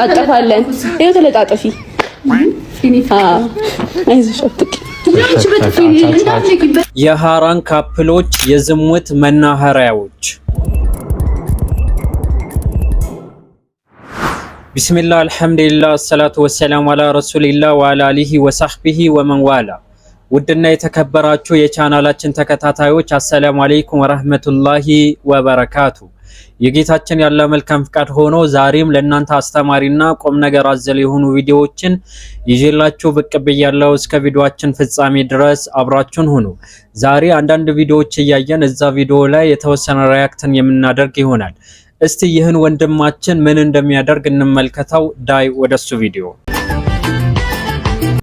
እንለጣጠፋለን። ይኸው ተለጣጠፊ። አይዞሽ አትቂ። የሃራን ካፕሎች የዝሙት መናኸሪያዎች። ቢስሚላህ አልሐምዱሊላህ ሰላቱ ወሰላሙ አላ ረሱሊላህ ወአላ አሊሂ ወሰህቢሂ ወመንዋላ። ውድና የተከበራችሁ የቻናላችን ተከታታዮች አሰላሙ አለይኩም ወራህመቱላሂ ወበረካቱ። የጌታችን ያለ መልካም ፍቃድ ሆኖ ዛሬም ለእናንተ አስተማሪና ቁም ነገር አዘል የሆኑ ቪዲዮዎችን ይዤላችሁ ብቅ ብያለሁ። እስከ ቪዲዮአችን ፍጻሜ ድረስ አብራችሁን ሁኑ። ዛሬ አንዳንድ ቪዲዮዎች እያየን እዛ ቪዲዮ ላይ የተወሰነ ሪያክትን የምናደርግ ይሆናል። እስቲ ይህን ወንድማችን ምን እንደሚያደርግ እንመልከተው። ዳይ ወደሱ ቪዲዮ።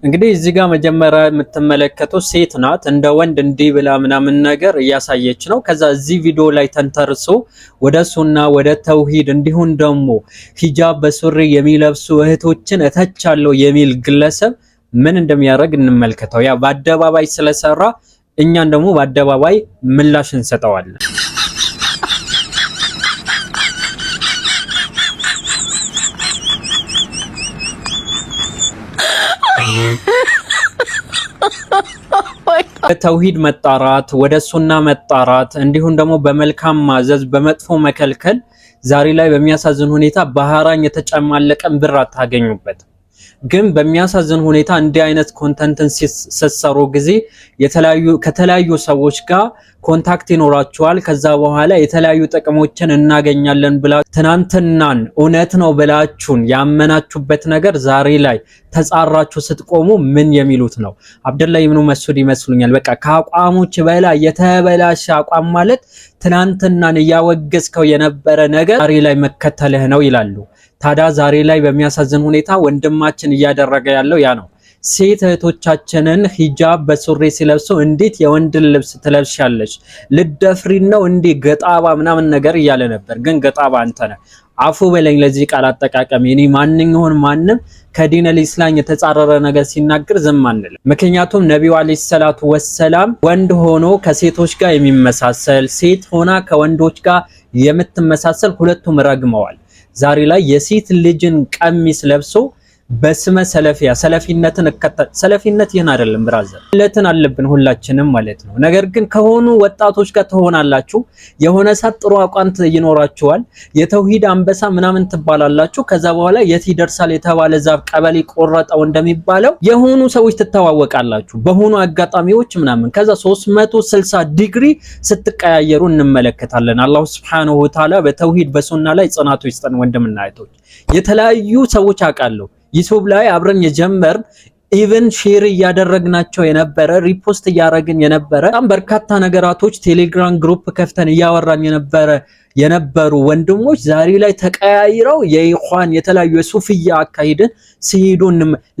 እንግዲህ እዚህ ጋር መጀመሪያ የምትመለከቱት ሴት ናት። እንደ ወንድ እንዲህ ብላ ምናምን ነገር እያሳየች ነው። ከዛ እዚህ ቪዲዮ ላይ ተንተርሶ ወደ ሱና ወደ ተውሂድ እንዲሁም ደግሞ ሂጃብ በሱሪ የሚለብሱ እህቶችን እተቻለሁ የሚል ግለሰብ ምን እንደሚያደርግ እንመልከተው። ያ በአደባባይ ስለሰራ እኛን ደግሞ በአደባባይ ምላሽ እንሰጠዋለን። በተውሂድ መጣራት፣ ወደ ሱና መጣራት እንዲሁም ደግሞ በመልካም ማዘዝ በመጥፎ መከልከል ዛሬ ላይ በሚያሳዝን ሁኔታ በሐራም የተጨማለቀን ብር አታገኙበት። ግን በሚያሳዝን ሁኔታ እንዲህ አይነት ኮንተንትን ሲሰሩ ጊዜ ከተለያዩ ሰዎች ጋር ኮንታክት ይኖራችኋል። ከዛ በኋላ የተለያዩ ጥቅሞችን እናገኛለን ብላ ትናንትናን እውነት ነው ብላችሁን ያመናችሁበት ነገር ዛሬ ላይ ተጻራችሁ ስትቆሙ ምን የሚሉት ነው? አብደላህ ኢብኑ መስዑድ ይመስሉኛል። በቃ ከአቋሞች በላይ የተበላሸ አቋም ማለት ትናንትናን እያወገዝከው የነበረ ነገር ዛሬ ላይ መከተልህ ነው ይላሉ። ታዲያ ዛሬ ላይ በሚያሳዝን ሁኔታ ወንድማችን እያደረገ ያለው ያ ነው። ሴት እህቶቻችንን ሂጃብ በሱሪ ሲለብሱ እንዴት የወንድን ልብስ ትለብሻለሽ? ልደፍሪ ነው እንዴ ገጣባ ምናምን ነገር እያለ ነበር። ግን ገጣባ አንተ ነህ። አፉ በለኝ ለዚህ ቃል አጠቃቀም። እኔ ማንም ከዲን አልኢስላም የተጻረረ ነገር ሲናገር ዝም አንልም። ምክንያቱም ነብዩ አለይሂ ሰላቱ ወሰላም ወንድ ሆኖ ከሴቶች ጋር የሚመሳሰል ሴት ሆና ከወንዶች ጋር የምትመሳሰል ሁለቱም ረግመዋል። ዛሬ ላይ የሴት ልጅን ቀሚስ ለብሶ በስመ ሰለፊያ ሰለፊነትን ሰለፊነት ይህን አይደለም ብራዘር፣ ለትን አለብን ሁላችንም ማለት ነው። ነገር ግን ከሆኑ ወጣቶች ጋር ትሆናላችሁ፣ የሆነ ሰዓት ጥሩ አቋም ይኖራችኋል፣ የተውሂድ አንበሳ ምናምን ትባላላችሁ። ከዛ በኋላ የት ይደርሳል የተባለ ዛፍ ቀበሌ ቆረጠው እንደሚባለው የሆኑ ሰዎች ትተዋወቃላችሁ በሆኑ አጋጣሚዎች ምናምን። ከዛ 360 ዲግሪ ስትቀያየሩ እንመለከታለን። አላሁ ሱብሓነሁ ወተዓላ በተውሂድ በሱና ላይ ጽናቱ ይስጠን። ወንድምና እህቶች የተለያዩ ሰዎች አውቃለሁ ዩቲዩብ ላይ አብረን የጀመርን ኢቭን ሼር እያደረግናቸው የነበረ ሪፖስት እያደረግን የነበረ በጣም በርካታ ነገራቶች ቴሌግራም ግሩፕ ከፍተን እያወራን የነበሩ ወንድሞች ዛሬ ላይ ተቀያይረው የኢኽዋን የተለያዩ የሱፍያ አካሂድን ሲሄዱ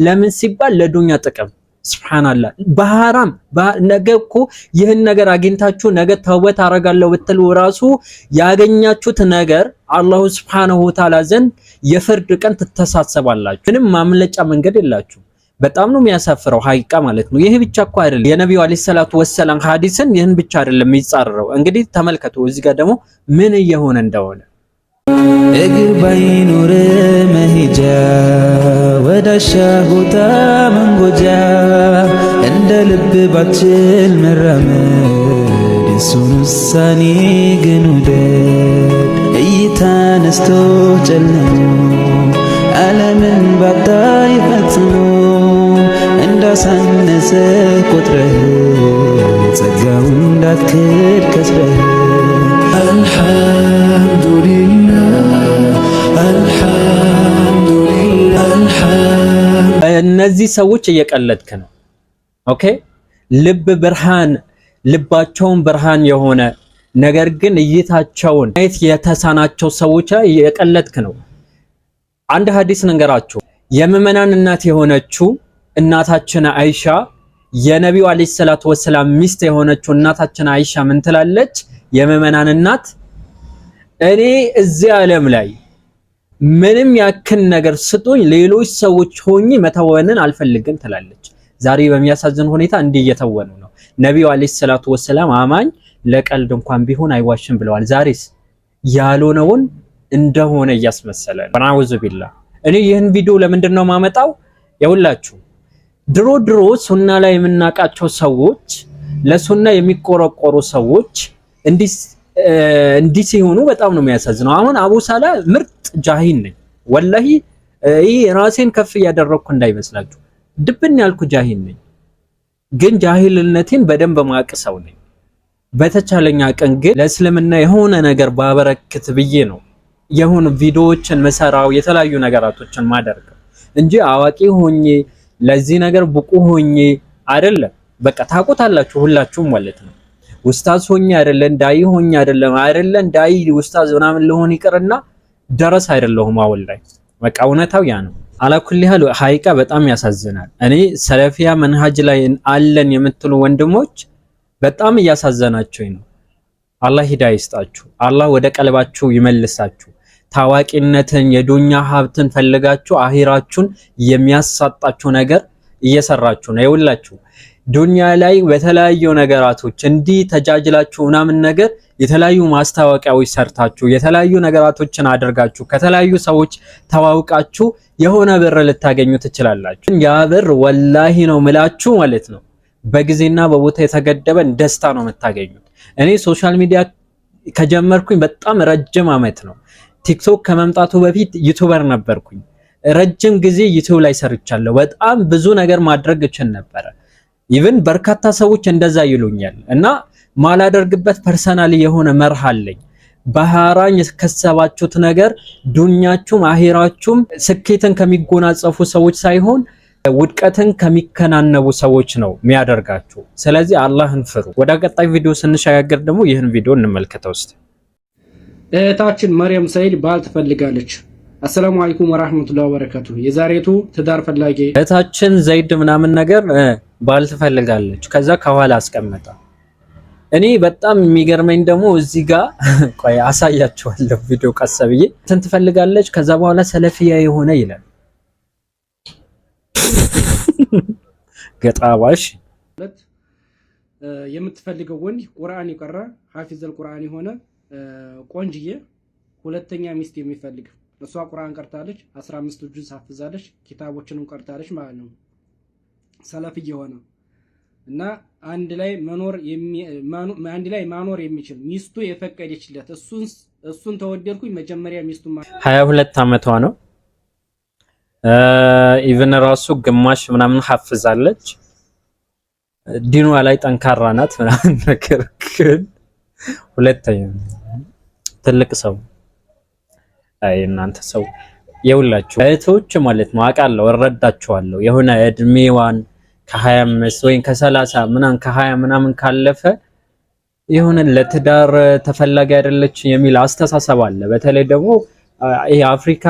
ለምን ሲባል ለዱንያ ጥቅም። ሱብሃንአላህ በሐራም ነገ እኮ ይህን ነገር አግኝታችሁ ነገ ተውበት አረጋለሁ ብትሉ ራሱ ያገኛችሁት ነገር አላሁ ሱብሃነሁ ወተዓላ ዘንድ የፍርድ ቀን ትተሳሰባላችሁ። ምንም ማምለጫ መንገድ የላችሁ። በጣም ነው የሚያሳፍረው ሐቂቃ ማለት ነው። ይሄ ብቻ እኮ አይደለም የነብዩ አለይሂ ሰላቱ ወሰላም ሐዲስን ይህን ብቻ አይደለም የሚጻረረው። እንግዲህ ተመልከቱ እዚህ ጋር ደግሞ ምን እየሆነ እንደሆነ። እግር ባይኖር መሄጃ ወዳሻ ቦታ መንጎጃ እንደ ልብ ባችል መራመድ የሱን ውሳኔ ግን ውደድ። እይታ ነስቶ ጨልሞ ዓለምን ባታይ ፈጽሞ እንዳሳነሰ ቆጥረህ ጸጋው እንዳትክድ ከስረህ እነዚህ ሰዎች እየቀለድክ ነው። ኦኬ ልባቸውን ብርሃን የሆነ ነገር ግን እይታቸውን ማየት የተሳናቸው ሰዎች እየቀለድክ ነው። አንድ ሐዲስ ንገራችሁ። የምዕመናን እናት የሆነችው እናታችን አይሻ የነብዩ አለይሂ ሰላቱ ወሰላም ሚስት የሆነችው እናታችን አይሻ ምን ትላለች? የምዕመናን እናት እኔ እዚህ ዓለም ላይ ምንም ያክል ነገር ስጡኝ ሌሎች ሰዎች ሆኜ መተወንን አልፈልግም ትላለች። ዛሬ በሚያሳዝን ሁኔታ እንዲህ እየተወኑ ነው። ነብዩ አለይሂ ሰላቱ ወሰላም አማኝ ለቀልድ እንኳን ቢሆን አይዋሽም ብለዋል። ዛሬስ ያልሆነውን እንደሆነ እያስመሰለ ነው። ወናውዙ ቢላህ እኔ ይህን ቪዲዮ ለምንድነው ማመጣው? የሁላችሁ ድሮ ሱና ላይ የምናቃቸው ሰዎች ለሱና የሚቆረቆሩ ሰዎች እንዲህ ሲሆኑ በጣም ነው የሚያሳዝነው። አሁን አቡ ሳላ ምርጥ ጃሂል ነኝ ወላሂ፣ ይሄ ራሴን ከፍ እያደረኩ እንዳይመስላችሁ፣ ድብን ያልኩ ጃሂል ነኝ። ግን ጃሂልነቴን በደንብ ማቅ ሰው ነኝ። በተቻለኛ ቀን ግን ለእስልምና የሆነ ነገር ባበረክት ብዬ ነው የሆኑ ቪዲዮዎችን መሰራው የተለያዩ ነገራቶችን ማደርገው እንጂ አዋቂ ሆኜ ለዚህ ነገር ብቁ ሆኜ አይደለም። በቃ ታውቁታላችሁ ሁላችሁም ማለት ነው። ኡስታዝ ሆኜ አይደለም፣ ዳይ ሆኜ አይደለም ዳይ ኡስታዝ ምናምን ለሆን ይቅርና ደረስ አይደለሁም አሁን ላይ። በቃ እውነታው ያ ነው። አላኩል ያህል ሀቂቃ በጣም ያሳዝናል። እኔ ሰለፊያ መንሃጅ ላይ አለን የምትሉ ወንድሞች በጣም እያሳዘናችሁኝ ነው። አላህ ሂዳያ ይስጣችሁ። አላህ ወደ ቀልባችሁ ይመልሳችሁ። ታዋቂነትን የዱንያ ሀብትን ፈልጋችሁ አኺራችሁን የሚያሳጣችሁ ነገር እየሰራችሁ ነው። ይውላችሁ ዱንያ ላይ በተለያዩ ነገራቶች እንዲህ ተጃጅላችሁ ምናምን ነገር የተለያዩ ማስታወቂያዎች ሰርታችሁ የተለያዩ ነገራቶችን አድርጋችሁ ከተለያዩ ሰዎች ተዋውቃችሁ የሆነ ብር ልታገኙ ትችላላችሁ። ያ ብር ወላሂ ነው ምላችሁ ማለት ነው በጊዜና በቦታ የተገደበን ደስታ ነው የምታገኙት። እኔ ሶሻል ሚዲያ ከጀመርኩኝ በጣም ረጅም አመት ነው። ቲክቶክ ከመምጣቱ በፊት ዩቲዩበር ነበርኩኝ። ረጅም ጊዜ ዩቲዩብ ላይ ሰርቻለሁ። በጣም ብዙ ነገር ማድረግ እችል ነበረ። ኢቭን በርካታ ሰዎች እንደዛ ይሉኛል እና ማላደርግበት ፐርሰናሊ የሆነ መርህ አለኝ። በሐራም የከሰባችሁት ነገር ዱንያችሁም አኺራችሁም ስኬትን ከሚጎናጸፉ ሰዎች ሳይሆን ውድቀትን ከሚከናነቡ ሰዎች ነው የሚያደርጋችሁ። ስለዚህ አላህን ፍሩ። ወደ ቀጣይ ቪዲዮ ስንሸጋገር ደግሞ ይህን ቪዲዮ እንመልከተው እስቲ። እህታችን መርየም ሰይድ ባል ትፈልጋለች። አሰላሙ አለይኩም ወራህመቱላሂ ወበረካቱ። የዛሬቱ ትዳር ፈላጊ እህታችን ዘይድ ምናምን ነገር ባል ትፈልጋለች። ከዛ ከኋላ አስቀመጣ። እኔ በጣም የሚገርመኝ ደግሞ እዚህ ጋር ቆይ አሳያችኋለሁ ቪዲዮ ቀሰብዬ እንትን ትፈልጋለች። ከዛ በኋላ ሰለፊያ የሆነ ይላል ገጣባሽ የምትፈልገው ወንድ ቁርአን ይቀራ ሐፊዘል ቁርአን የሆነ ቆንጅዬ ሁለተኛ ሚስት የሚፈልግ እሷ ቁርአን ቀርታለች 15 ጁዝ ሐፍዛለች ኪታቦችንም ቀርታለች ማለት ነው። ሰለፊ የሆነ እና አንድ ላይ ማኖር የሚችል ሚስቱ የፈቀደችለት እሱን ተወደድኩኝ መጀመሪያ ሚስቱ 22 አመቷ ነው። ኢቭን ራሱ ግማሽ ምናምን ሐፍዛለች። ዲኗ ላይ ጠንካራ ናት ምናምን ነገር ግን ሁለተኛ ትልቅ ሰው አይ እናንተ ሰው የውላችሁ እህቶች ማለት ነው አውቃለሁ እረዳችኋለሁ። የሆነ እድሜዋን ከ25 ወይ ከ30 ምናምን ከ20 ምናምን ካለፈ የሆነ ለትዳር ተፈላጊ አይደለች የሚል አስተሳሰብ አለ። በተለይ ደግሞ ይሄ አፍሪካ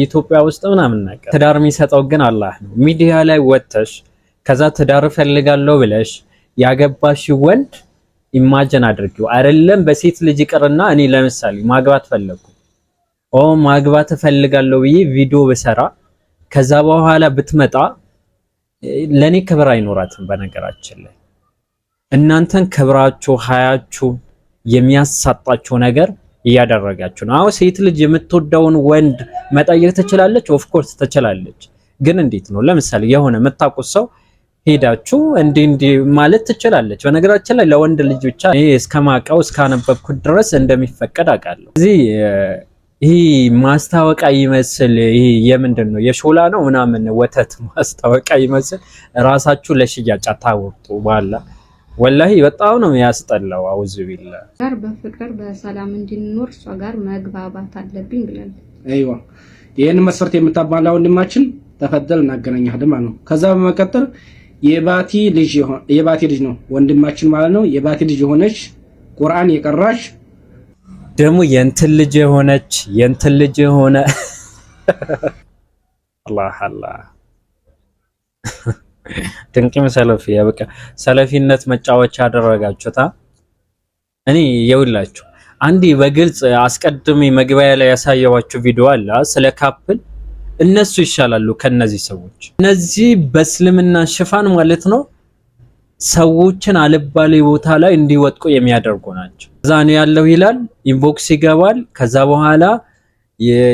ኢትዮጵያ ውስጥ ምናምን ነገር ትዳር የሚሰጠው ግን አላህ ነው። ሚዲያ ላይ ወጥተሽ ከዛ ትዳር ፈልጋለሁ ብለሽ ያገባሽ ወንድ ኢማጂን አድርጊው አይደለም በሴት ልጅ ይቅርና እኔ ለምሳሌ ማግባት ፈለኩ ማግባት ፈልጋለሁ ብዬ ቪዲዮ በሰራ ከዛ በኋላ ብትመጣ ለኔ ክብር አይኖራትም። በነገራችን ላይ እናንተን ክብራችሁ ሀያችሁ የሚያሳጣችሁ ነገር እያደረጋችሁ ነው። አዎ ሴት ልጅ የምትወደውን ወንድ መጠየቅ ትችላለች፣ ኦፍ ኮርስ ትችላለች። ግን እንዴት ነው? ለምሳሌ የሆነ የምታውቁት ሰው ሄዳችሁ እንዲህ ማለት ትችላለች። በነገራችን ላይ ለወንድ ልጅ ብቻ እኔ እስከማውቀው እስካነበብኩት ድረስ እንደሚፈቀድ አውቃለሁ። እዚህ ይሄ ማስታወቂያ ይመስል ይሄ የምንድን ነው የሾላ ነው ምናምን ወተት ማስታወቂያ ይመስል ራሳችሁ ለሽያጭ አታወጡ ባላ ወላሂ በጣም ነው ያስጠላው። አውዙ ቢላ ጋር በፍቅር በሰላም እንድንኖር እሷ ጋር መግባባት አለብኝ ብለን አይዋ ይሄን መስፈርት የምታባላ ወንድማችን ተፈደል እናገናኛለን ማለት ነው። ከዛ በመቀጠል የባቲ ልጅ ነው ወንድማችን ማለት ነው። የባቲ ልጅ የሆነች ቁርአን የቀራች ደግሞ የእንትን ልጅ የሆነ አላህ ድንቅም ሰለፊያ በቃ ሰለፊነት መጫወቻ ያደረጋችሁታ። እኔ የውላችሁ አንዴ በግልጽ አስቀድሜ መግቢያ ላይ ያሳየዋችሁ ቪዲዮ አለ ስለ ካፕል። እነሱ ይሻላሉ ከነዚህ ሰዎች። እነዚህ በእስልምና ሽፋን ማለት ነው ሰዎችን አልባሌ ቦታ ላይ እንዲወጥቁ የሚያደርጉ ናቸው። ከዛ ነው ያለው ይላል ኢንቦክስ ይገባል። ከዛ በኋላ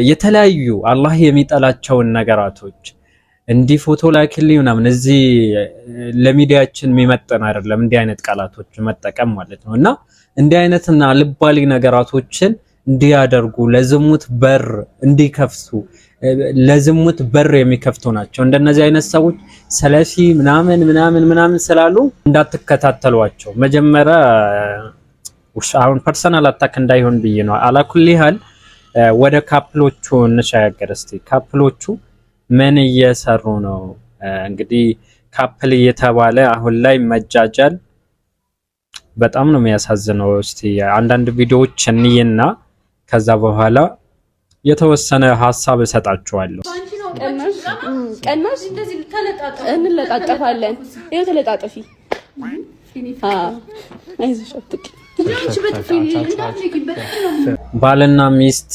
የተለያዩ አላህ የሚጠላቸውን ነገራቶች እንዲህ ፎቶ ላኪልኝ ምናምን እዚህ ለሚዲያችን የሚመጥን አይደለም እንዲህ አይነት ቃላቶች መጠቀም ማለት ነው። እና እንዲህ አይነትና ልባሊ ነገራቶችን እንዲያደርጉ ለዝሙት በር እንዲከፍቱ ለዝሙት በር የሚከፍቱ ናቸው። እንደነዚህ አይነት ሰዎች ሰለፊ ምናምን ስላሉ እንዳትከታተሏቸው። መጀመሪያ አሁን ፐርሰናል አታክ እንዳይሆን ብዬ ነው። አላኩል ይሃል ወደ ካፕሎቹ እንሻገር እስቲ። ካፕሎቹ ምን እየሰሩ ነው? እንግዲህ ካፕል እየተባለ አሁን ላይ መጃጃል በጣም ነው የሚያሳዝነው። እስቲ አንዳንድ ቪዲዮዎች እንየና ከዛ በኋላ የተወሰነ ሀሳብ እሰጣችኋለሁ። ቀናሽ እንደዚህ እንለጣጠፋለን። ይሄው ተለጣጠፊ። አይዞሽ አትቂ። ባልና ሚስት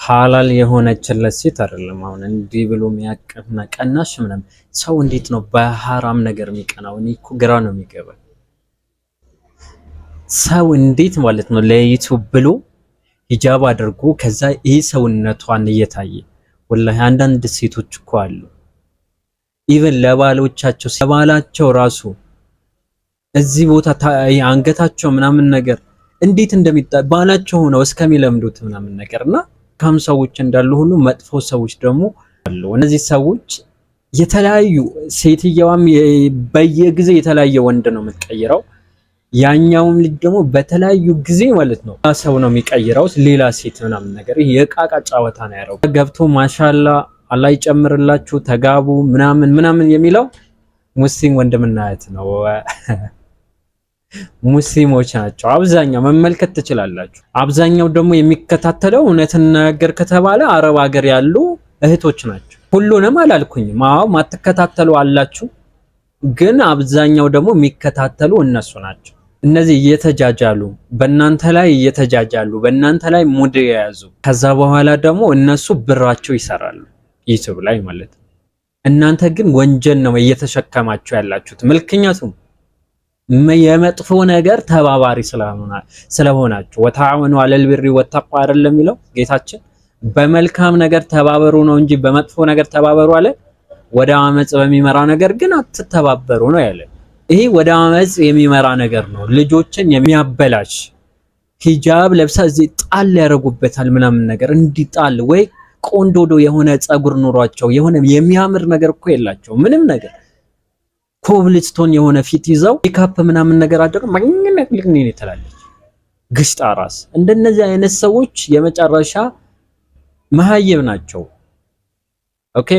ሐላል የሆነችለት ሴት አይደለም አሁን እንዲህ ብሎ የሚያቀፍና ቀናሽ ምናምን። ሰው እንዴት ነው በሐራም ነገር የሚቀናው? እኔ እኮ ግራ ነው የሚገባው። ሰው እንዴት ማለት ነው ለዩቲዩብ ብሎ ሂጃብ አድርጎ ከዛ ይህ ሰውነቷን እየታየ ወላሂ አንዳንድ ሴቶች እኮ አሉ ኢቭን ለባሎቻቸው ሰባላቸው ራሱ እዚህ ቦታ አንገታቸው ምናምን ነገር እንዴት ባላቸው ሆነው እስከሚለምዱት ምናምን ነገርና ካም ሰዎች እንዳሉ ሁሉ መጥፎ ሰዎች ደግሞ አሉ። እነዚህ ሰዎች የተለያዩ ሴትየዋም በየጊዜ የተለያየ ወንድ ነው የምትቀይረው፣ ያኛውም ልጅ ደግሞ በተለያዩ ጊዜ ማለት ነው ሰው ነው የሚቀይረው ሌላ ሴት ምናምን ነገር። ይሄ የቃቃ ጫወታ ነው ያረው። ገብቶ ማሻላ አላህ ይጨምርላችሁ ተጋቡ ምናምን የሚለው ሙስሊም ወንድምና እህት ነው። ሙስሊሞች ናቸው አብዛኛው፣ መመልከት ትችላላችሁ። አብዛኛው ደግሞ የሚከታተለው እውነትን ነገር ከተባለ አረብ ሀገር ያሉ እህቶች ናቸው። ሁሉንም አላልኩኝም። አዎ ማትከታተሉ አላችሁ፣ ግን አብዛኛው ደግሞ የሚከታተሉ እነሱ ናቸው። እነዚህ እየተጃጃሉ በእናንተ ላይ ሙድ የያዙ ከዛ በኋላ ደግሞ እነሱ ብራቸው ይሰራሉ ዩቲዩብ ላይ ማለት ነው። እናንተ ግን ወንጀል ነው እየተሸከማችሁ ያላችሁት። ምክንያቱም የመጥፎ ነገር ተባባሪ ስለሆናችሁ ወተዓወኑ ዐለል ቢሪ ወተቅዋ አይደለም የሚለው ጌታችን። በመልካም ነገር ተባበሩ ነው እንጂ በመጥፎ ነገር ተባበሩ አለ። ወደ አመጽ በሚመራ ነገር ግን አትተባበሩ ነው ያለ። ይሄ ወደ አመጽ የሚመራ ነገር ነው፣ ልጆችን የሚያበላሽ ሂጃብ ለብሳ እዚህ ጣል ያደርጉበታል ምናምን ነገር እንዲጣል ወይ ቆንዶዶ የሆነ ጸጉር ኑሯቸው የሆነ የሚያምር ነገር እኮ የላቸው ምንም ነገር ኮብልስቶን የሆነ ፊት ይዘው ሜካፕ ምናምን ነገር አድርገው ማግኘት ትላለች ግሽጣ ራስ። እንደነዚህ አይነት ሰዎች የመጨረሻ መሃይብ ናቸው። ኦኬ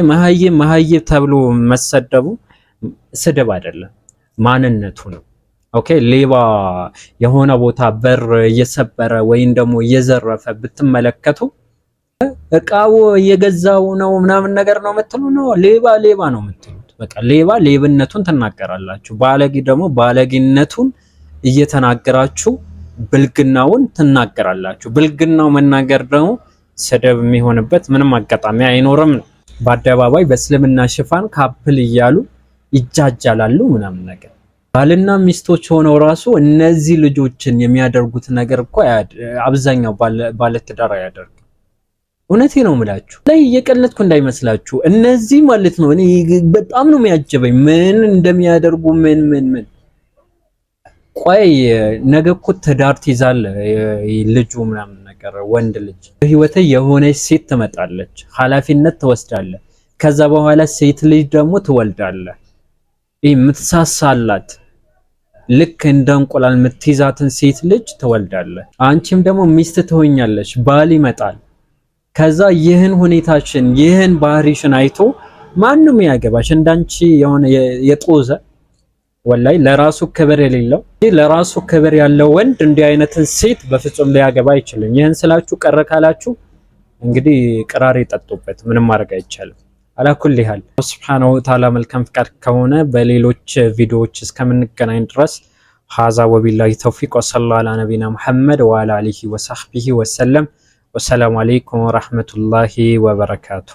መሃይብ ተብሎ መሰደቡ ስድብ አይደለም ማንነቱ ነው። ኦኬ ሌባ የሆነ ቦታ በር እየሰበረ ወይም ደግሞ እየዘረፈ ብትመለከቱ እቃው እየገዛው ነው ምናምን ነገር ነው የምትሉ ነው። ሌባ ነው የምትሉት። በቃ ሌብነቱን ትናገራላችሁ፣ ባለጌ ደግሞ ባለጌነቱን እየተናገራችሁ ብልግናውን ትናገራላችሁ። ብልግናው መናገር ደግሞ ስድብ የሚሆንበት ምንም አጋጣሚ አይኖርም። በአደባባይ በእስልምና ሽፋን ካፕል እያሉ ይጃጃላሉ ምናምን ነገር። ባልና ሚስቶች ሆነው ራሱ እነዚህ ልጆችን የሚያደርጉት ነገር እኮ አብዛኛው ባለትዳር አያደርግም። እውነቴ ነው የምላችሁ ላይ እየቀለድኩ እንዳይመስላችሁ። እነዚህ ማለት ነው እኔ በጣም ነው የሚያጀበኝ ምን እንደሚያደርጉ ምን ቆይ ነገ እኮ ትዳር ትይዛለህ ልጁ ምናምን ነገር ወንድ ልጅ በህይወቴ የሆነች ሴት ትመጣለች፣ ኃላፊነት ትወስዳለህ። ከዛ በኋላ ሴት ልጅ ደግሞ ትወልዳለህ። ይሄ የምትሳሳላት ልክ እንደ እንቁላል የምትይዛትን ሴት ልጅ ትወልዳለህ። አንቺም ደግሞ ሚስት ትሆኛለሽ፣ ባል ይመጣል። ከዛ ይህን ሁኔታችን ይህን ባህሪሽን አይቶ ማንም ያገባሽ እንዳንቺ የሆነ የጦዘ ወላይ ለራሱ ክብር የሌለው ለራሱ ክብር ያለው ወንድ እንዲህ አይነትን ሴት በፍጹም ሊያገባ አይችልም። ይህን ስላችሁ ቀረ ካላችሁ እንግዲህ ቅራሪ ጠጡበት፣ ምንም ማድረግ አይቻልም። አላኩል ይሃል ሱብሃነሁ ወተዓላ መልካም ፍቃድ ከሆነ በሌሎች ቪዲዮዎች እስከምንገናኝ ድረስ ሀዛ ወቢላሂ ተውፊቅ ወሰለላሁ ዐላ ነቢና ሙሐመድ ወዐላ አሊሂ ወሰህቢሂ ወሰለም። ወሰላሙ አለይኩም ወራህመቱላሂ ወበረካቱ።